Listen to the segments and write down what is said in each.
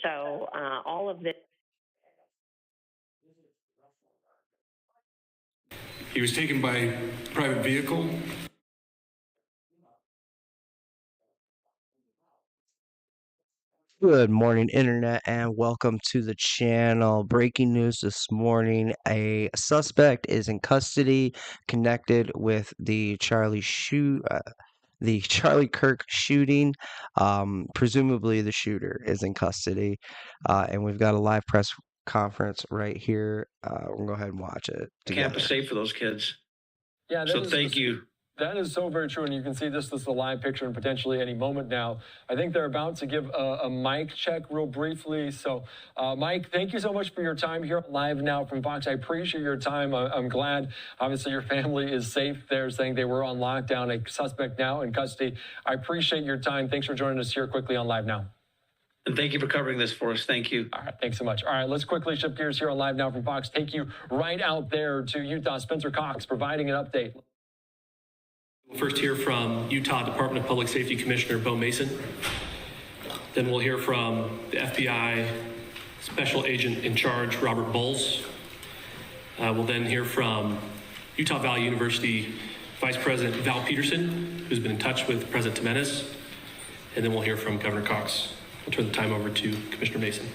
So all of this. He was taken by private vehicle. Good morning, Internet, and welcome to the channel. Breaking news this morning. A suspect is in custody connected with the Charlie Kirk shooting. Presumably the shooter is in custody. And we've got a live press conference right here. We're going to go ahead and watch it together. Campus safe for those kids. Yeah, so thank you. That is so very true, and you can see this is a live picture and potentially any moment now. I think they're about to give a mic check real briefly. So, Mike, thank you so much for your time here live now from Fox. I appreciate your time. I'm glad, obviously, your family is safe. They're saying they were on lockdown, a suspect now in custody. I appreciate your time. Thanks for joining us here quickly on Live Now. And thank you for covering this for us. Thank you. All right, thanks so much. All right, let's quickly shift gears here on Live Now from Fox. Take you right out there to Utah. Spencer Cox providing an update. We'll first hear from Utah Department of Public Safety Commissioner Bo Mason. Then we'll hear from the FBI Special Agent in Charge, Robert Bowles. We'll then hear from Utah Valley University Vice President Val Peterson, who's been in touch with President Jimenez. And then we'll hear from Governor Cox. I'll turn the time over to Commissioner Mason.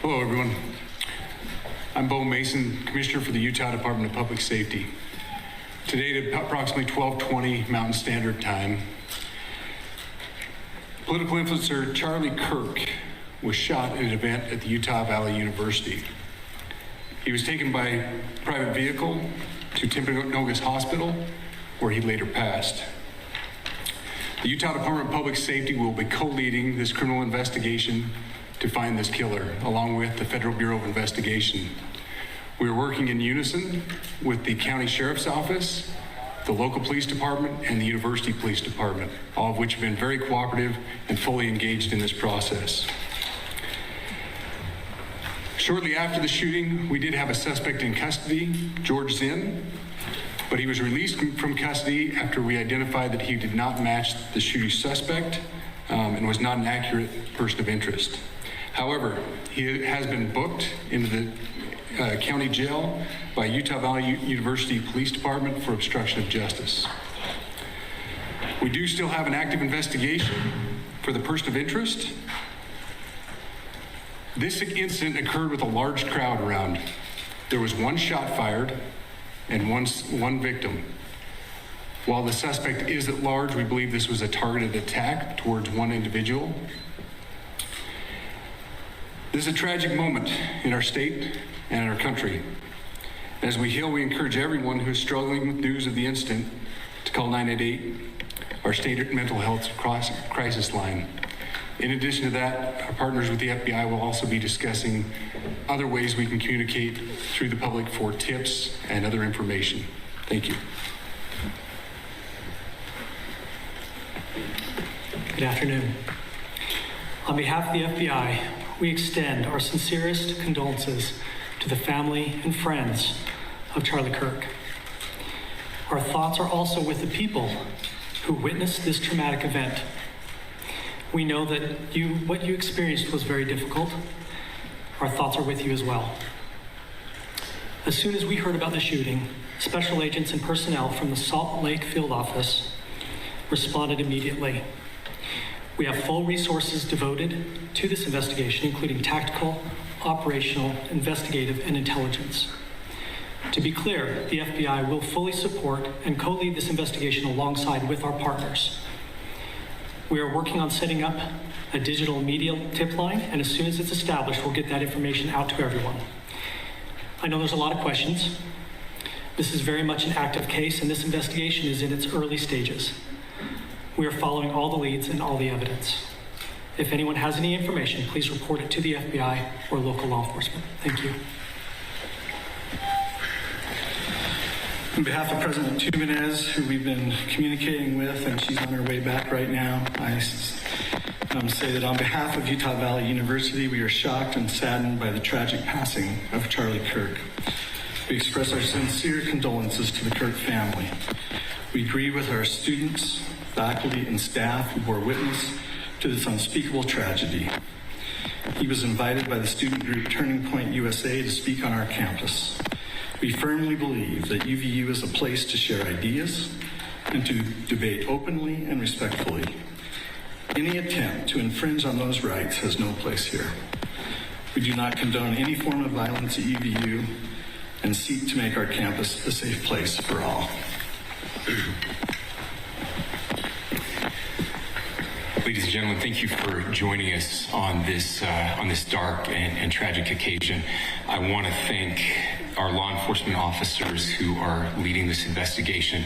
Hello, everyone. I'm Bo Mason, Commissioner for the Utah Department of Public Safety. Today at approximately 12:20 Mountain Standard Time, political influencer Charlie Kirk was shot in an event at the Utah Valley University. He was taken by private vehicle to Timpanogos Hospital, where he later passed. The Utah Department of Public Safety will be co-leading this criminal investigation to find this killer, along with the Federal Bureau of Investigation. We are working in unison with the County Sheriff's Office, the local police department, and the University Police Department, all of which have been very cooperative and fully engaged in this process. Shortly after the shooting, we did have a suspect in custody, George Zinn, but he was released from custody after we identified that he did not match the shooting suspect and was not an accurate person of interest. However, he has been booked into the county jail by Utah Valley University Police Department for obstruction of justice. We do still have an active investigation for the person of interest. This incident occurred with a large crowd around. There was one shot fired and one victim. While the suspect is at large, we believe this was a targeted attack towards one individual. This is a tragic moment in our state and in our country. As we heal, we encourage everyone who is struggling with news of the incident to call 988, our state mental health crisis line. In addition to that, our partners with the FBI will also be discussing other ways we can communicate through the public for tips and other information. Thank you. Good afternoon. On behalf of the FBI, we extend our sincerest condolences to the family and friends of Charlie Kirk. Our thoughts are also with the people who witnessed this traumatic event. We know that what you experienced was very difficult. Our thoughts are with you as well. As soon as we heard about the shooting, special agents and personnel from the Salt Lake field office responded immediately. We have full resources devoted to this investigation, including tactical, operational, investigative, and intelligence. To be clear, the FBI will fully support and co-lead this investigation alongside with our partners. We are working on setting up a digital media tip line, and as soon as it's established, we'll get that information out to everyone. I know there's a lot of questions. This is very much an active case, and this investigation is in its early stages. We are following all the leads and all the evidence. If anyone has any information, please report it to the FBI or local law enforcement. Thank you. On behalf of President Jimenez, who we've been communicating with, and she's on her way back right now, I say that on behalf of Utah Valley University, we are shocked and saddened by the tragic passing of Charlie Kirk. We express our sincere condolences to the Kirk family. We grieve with our students, faculty, and staff who bore witness to this unspeakable tragedy. He was invited by the student group Turning Point USA to speak on our campus. We firmly believe that UVU is a place to share ideas and to debate openly and respectfully. Any attempt to infringe on those rights has no place here. We do not condone any form of violence at UVU and seek to make our campus a safe place for all. Ladies and gentlemen, thank you for joining us on this dark and tragic occasion. I want to thank our law enforcement officers who are leading this investigation,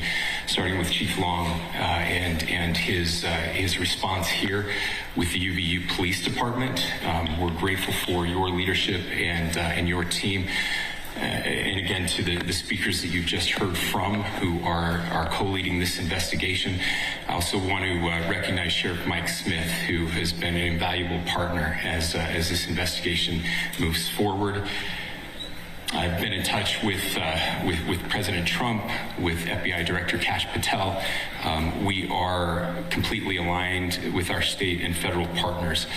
starting with Chief Long and his response here with the UVU Police Department. We're grateful for your leadership and your team. And again, to the speakers that you've just heard from who are co-leading this investigation. I also want to recognize Sheriff Mike Smith, who has been an invaluable partner as this investigation moves forward. I've been in touch with President Trump, with FBI Director Kash Patel. We are completely aligned with our state and federal partners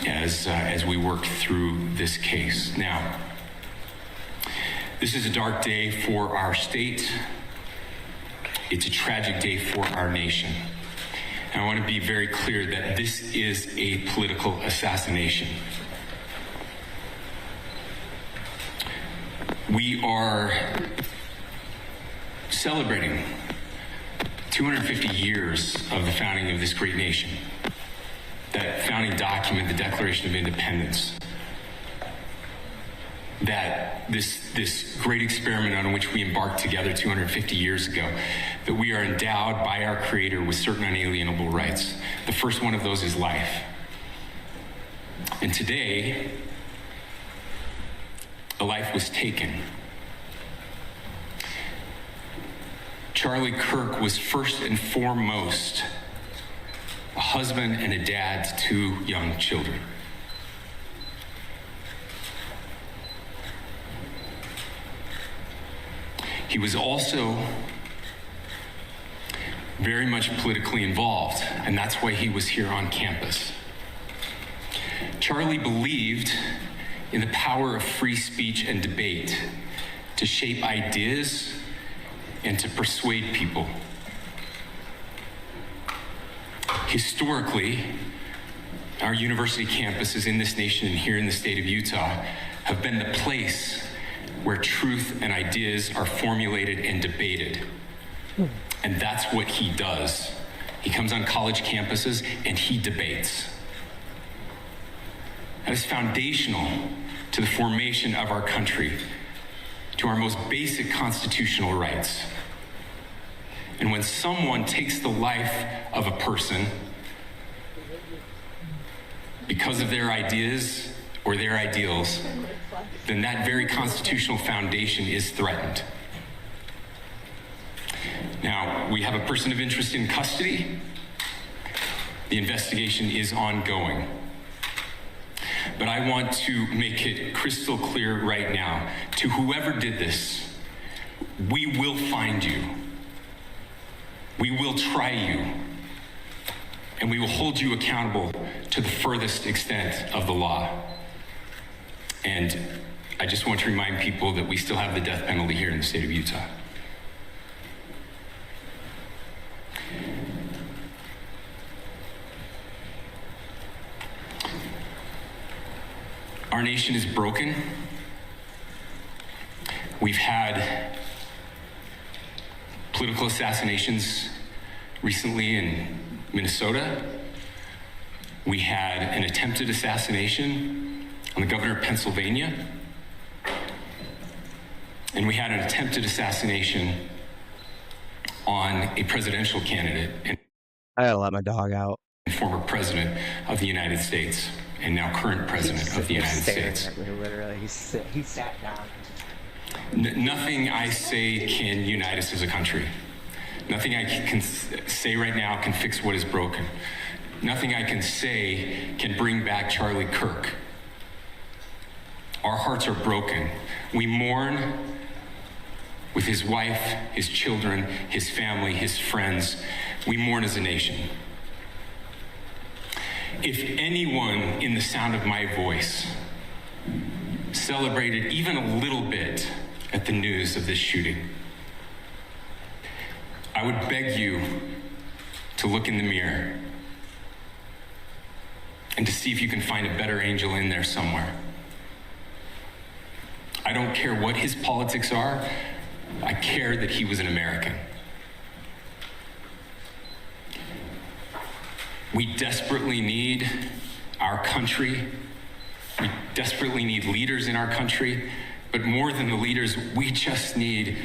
as we work through this case. Now, this is a dark day for our state. It's a tragic day for our nation. And I want to be very clear that this is a political assassination. We are celebrating 250 years of the founding of this great nation. That founding document, the Declaration of Independence, that this great experiment on which we embarked together 250 years ago, that we are endowed by our Creator with certain unalienable rights. The first one of those is life. And today, a life was taken. Charlie Kirk was first and foremost a husband and a dad to 2 young children. He was also very much politically involved, and that's why he was here on campus. Charlie believed in the power of free speech and debate to shape ideas and to persuade people. Historically, our university campuses in this nation and here in the state of Utah have been the place where truth and ideas are formulated and debated. And that's what he does. He comes on college campuses and he debates. That is foundational to the formation of our country, to our most basic constitutional rights. And when someone takes the life of a person because of their ideas or their ideals, then that very constitutional foundation is threatened. Now, we have a person of interest in custody. The investigation is ongoing. But I want to make it crystal clear right now, to whoever did this, we will find you. We will try you. and we will hold you accountable to the furthest extent of the law. And I just want to remind people that we still have the death penalty here in the state of Utah. Our nation is broken. We've had political assassinations recently in Minnesota. We had an attempted assassination on the governor of Pennsylvania. And we had an attempted assassination on a presidential candidate and I gotta let my dog out. former president of the United States and now current president of the United States. Literally, he sat down. Nothing I say can unite us as a country. Nothing I can say right now can fix what is broken. Nothing I can say can bring back Charlie Kirk. Our hearts are broken. We mourn with his wife, his children, his family, his friends. We mourn as a nation. If anyone in the sound of my voice celebrated even a little bit at the news of this shooting, I would beg you to look in the mirror and to see if you can find a better angel in there somewhere. I don't care what his politics are. I care that he was an American. We desperately need our country. We desperately need leaders in our country. But more than the leaders, we just need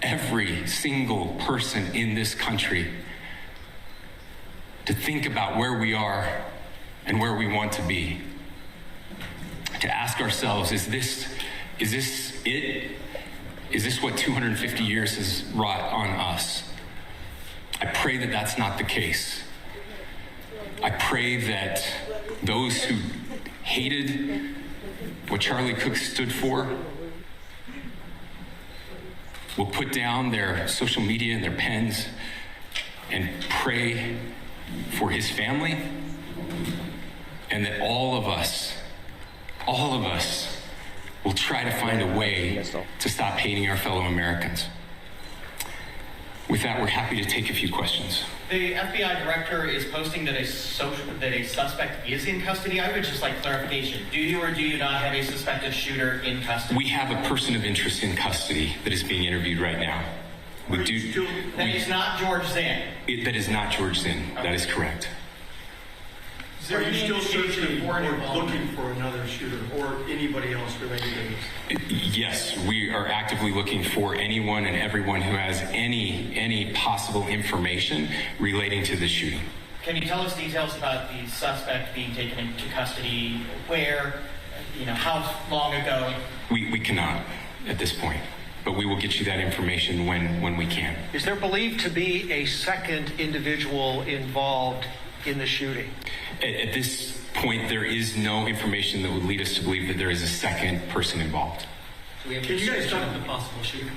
every single person in this country to think about where we are and where we want to be. To ask ourselves, is this it? Is this what 250 years has wrought on us? I pray that that's not the case. I pray that those who hated what Charlie Kirk stood for will put down their social media and their pens and pray for his family, and that all of us will try to find a way to stop hating our fellow Americans. With that, we're happy to take a few questions. The FBI director is posting that a suspect is in custody. I would just like clarification. Do you or do you not have a suspected shooter in custody? We have a person of interest in custody that is being interviewed right now. That is not George Zinn. That is not George Zinn. Okay. That is correct. Are you still searching or looking for another shooter or anybody else related to this? Yes, we are actively looking for anyone and everyone who has any possible information relating to the shooting. Can you tell us details about the suspect being taken into custody? Where? How long ago? We cannot at this point, but we will get you that information when we can. Is there believed to be a second individual involved in the shooting? At this point, there is no information that would lead us to believe that there is a second person involved. Can you guys talk about the possible shooter?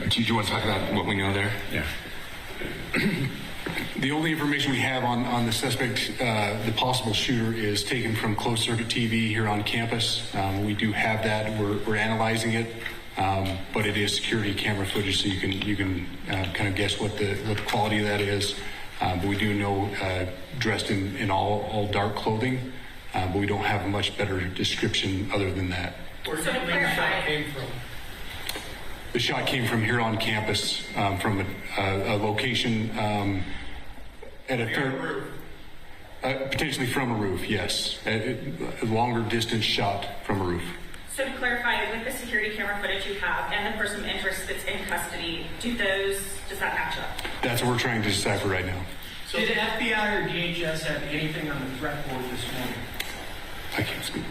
Do you want to talk about what we know there? Yeah. The only information we have on the suspect, the possible shooter, is taken from closed circuit TV here on campus. We do have that. We're analyzing it. But it is security camera footage, so you can kind of guess what the quality of that is. But we do know dressed in all dark clothing, but we don't have a much better description other than that. Where do you think the shot came from? The shot came from here on campus, from a location at a potentially from a roof. Yes, a longer distance shot from a roof. So to clarify, with the security camera footage you have and the person of interest that's in custody, does that match up? That's what we're trying to decipher right now. So did FBI or DHS have anything on the threat board this morning? I can't speak.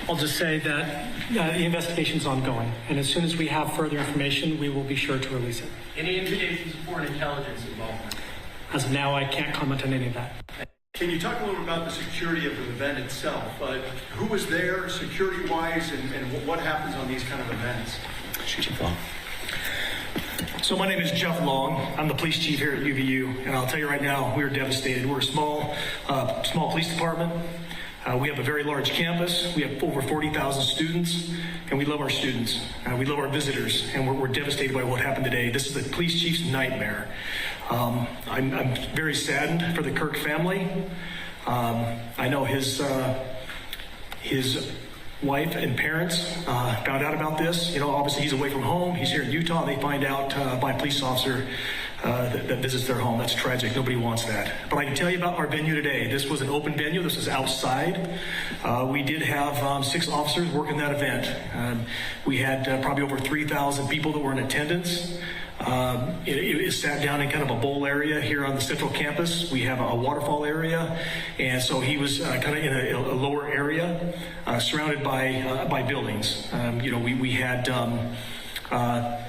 I'll just say that the investigation's ongoing, and as soon as we have further information, we will be sure to release it. Any indications of foreign intelligence involvement? As of now, I can't comment on any of that. Can you talk a little about the security of the event itself? Who was there security-wise, and what happens on these kind of events? So my name is Jeff Long. I'm the police chief here at UVU, and I'll tell you right now, we're devastated. We're a small police department. We have a very large campus. We have over 40,000 students, and we love our students. We love our visitors, and we're devastated by what happened today. This is the police chief's nightmare. I'm very saddened for the Kirk family. I know his wife and parents found out about this. You know, obviously he's away from home. He's here in Utah. They find out by a police officer that visits their home. That's tragic. Nobody wants that. But I can tell you about our venue today. This was an open venue. This was outside. We did have 6 officers working that event. We had probably over 3,000 people that were in attendance. It sat down in kind of a bowl area here on the central campus. We have a waterfall area, and so he was kind of in a lower area, surrounded by buildings. We had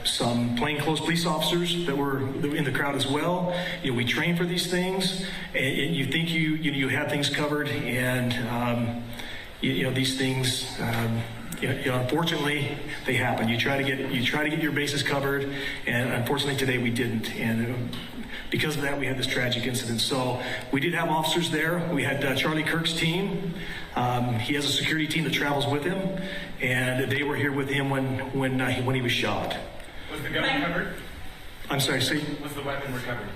some plainclothes police officers that were in the crowd as well. We train for these things, and you think you have things covered, and these things. Unfortunately, they happen. You try to get your bases covered, and unfortunately today we didn't. And because of that, we had this tragic incident. So we did have officers there. We had Charlie Kirk's team. He has a security team that travels with him, and they were here with him when he was shot. Was the gun recovered? I'm sorry. See? Was the weapon recovered?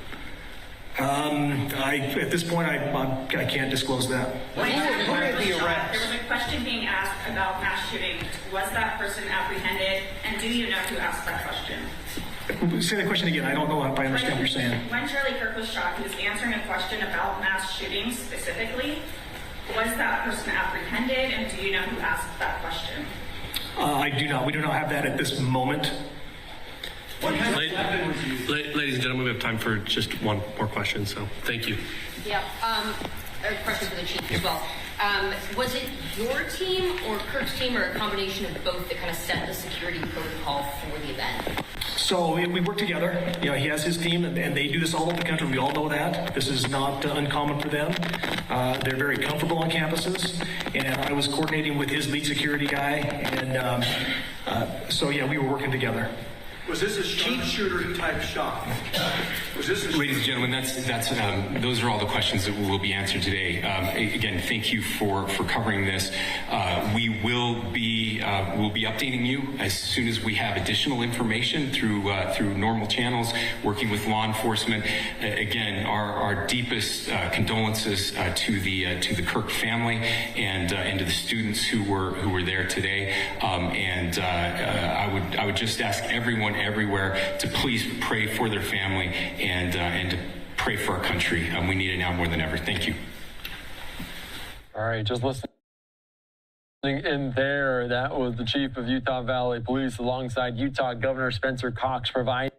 At this point, I can't disclose that. When the arrest? There was a question being asked about mass shooting. Was that person apprehended? And do you know who asked that question? Say the question again. I don't know if I understand what you're saying. When Charlie Kirk was shot, he was answering a question about mass shootings specifically. Was that person apprehended? And do you know who asked that question? I do not. We do not have that at this moment. Ladies and gentlemen, we have time for just one more question, so thank you. Yeah, a question for the chief as well. Was it your team or Kirk's team or a combination of both that kind of set the security protocol for the event? So we work together. He has his team, and they do this all over the country. We all know that. This is not uncommon for them. They're very comfortable on campuses, and I was coordinating with his lead security guy, and we were working together. Was this a sharpshooter type shot? Ladies and gentlemen, those are all the questions that will be answered today. Again, thank you for covering this. We will be updating you as soon as we have additional information through normal channels, working with law enforcement. Again, our deepest condolences to the Kirk family and to the students who were there today. I would just ask everyone everywhere to please pray for their family and to pray for our country. We need it now more than ever. Thank you. All right, just listening in there, that was the chief of Utah Valley Police alongside Utah Governor Spencer Cox providing